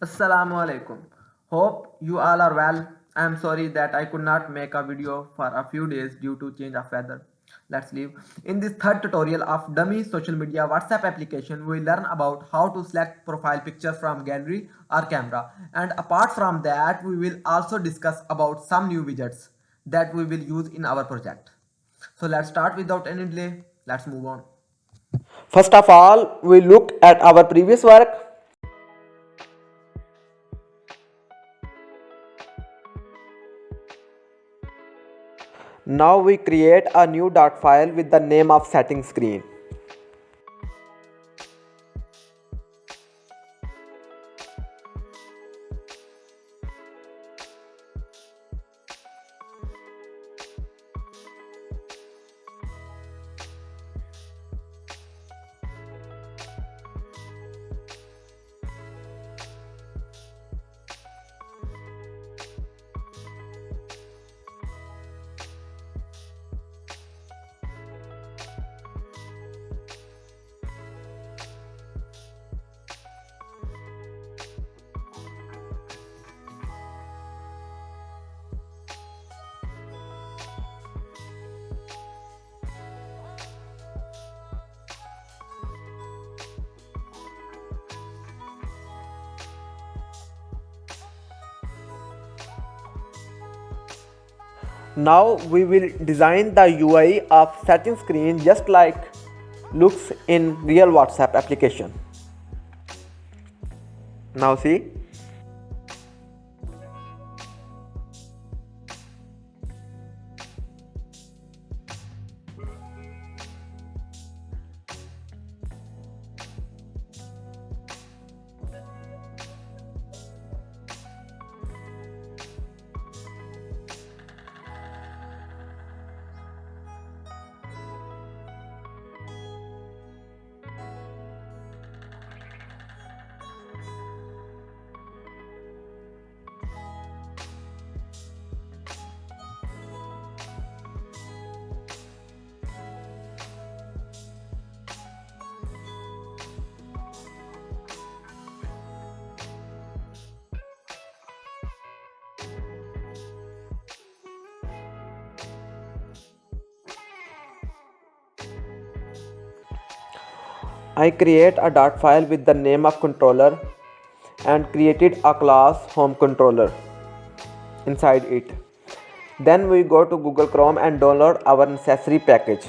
Assalamu alaikum. Hope you all are well. I am sorry that I could not make a video for a few days due to change of weather. Let's leave. In this third tutorial of dummy social media WhatsApp application, we learn about how to select profile picture from gallery or camera. And apart from that, we will also discuss about some new widgets that we will use in our project. So let's start without any delay. Let's move on. First of all, we look at our previous work. Now we create a new Dart file with the name of setting screen. Now we will design the UI of setting screen just like looks in real WhatsApp application. Now see. I create a Dart file with the name of controller and created a class home controller inside it. Then we go to Google Chrome and download our necessary package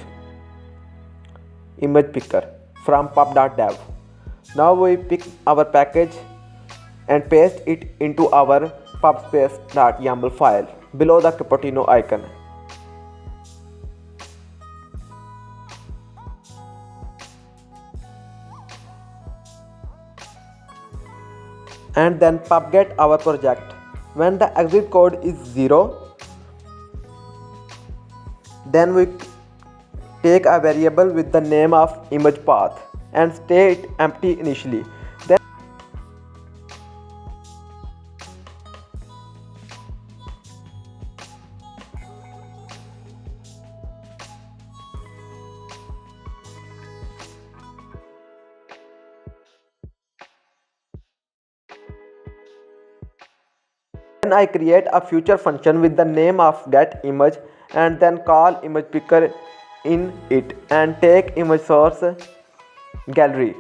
image picker from pub.dev. Now we pick our package and paste it into our pubspace.yaml file below the cappuccino icon. And then pubget our project. When the exit code is 0, then we take a variable with the name of image path and stay it empty initially. Then I create a future function with the name of getImage and then call image picker in it and take image source gallery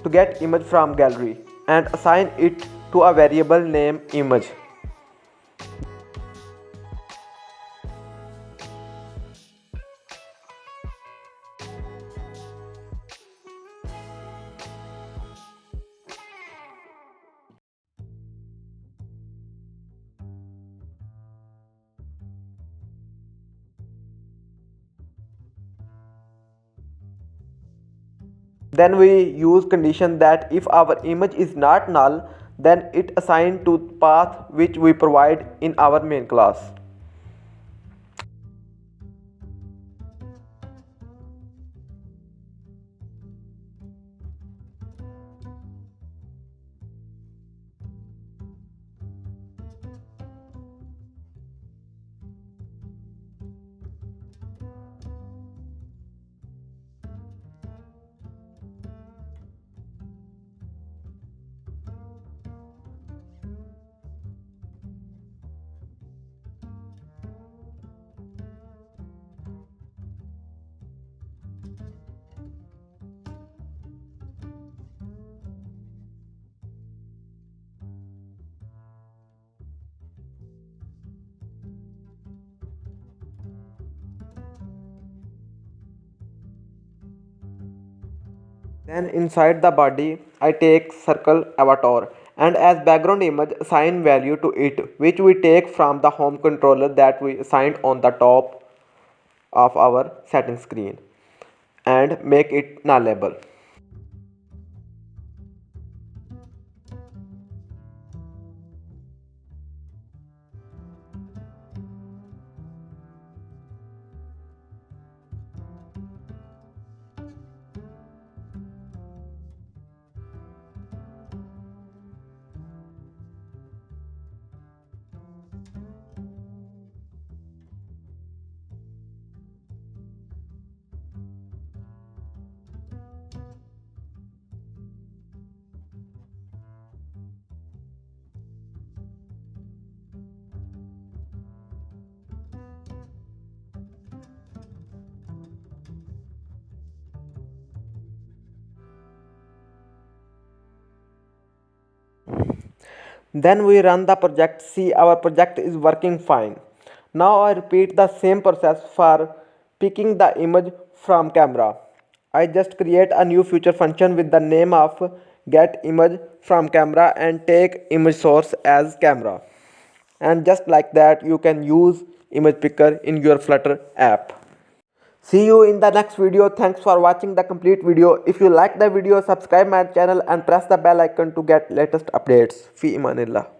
to get image from gallery and assign it to a variable name image. Then we use condition that if our image is not null, then it assigned to path which we provide in our main class. Then inside the body, I take circle avatar and as background image assign value to it, which we take from the home controller that we assigned on the top of our setting screen and make it nullable. Then we run the project, see our project is working fine. Now I repeat the same process for picking the image from camera. I just create a new feature function with the name of get image from camera and take image source as camera. And just like that you can use image picker in your Flutter app. See you in the next video. Thanks for watching the complete video. If you like the video, subscribe my channel and press the bell icon to get latest updates. Fi Imanillah.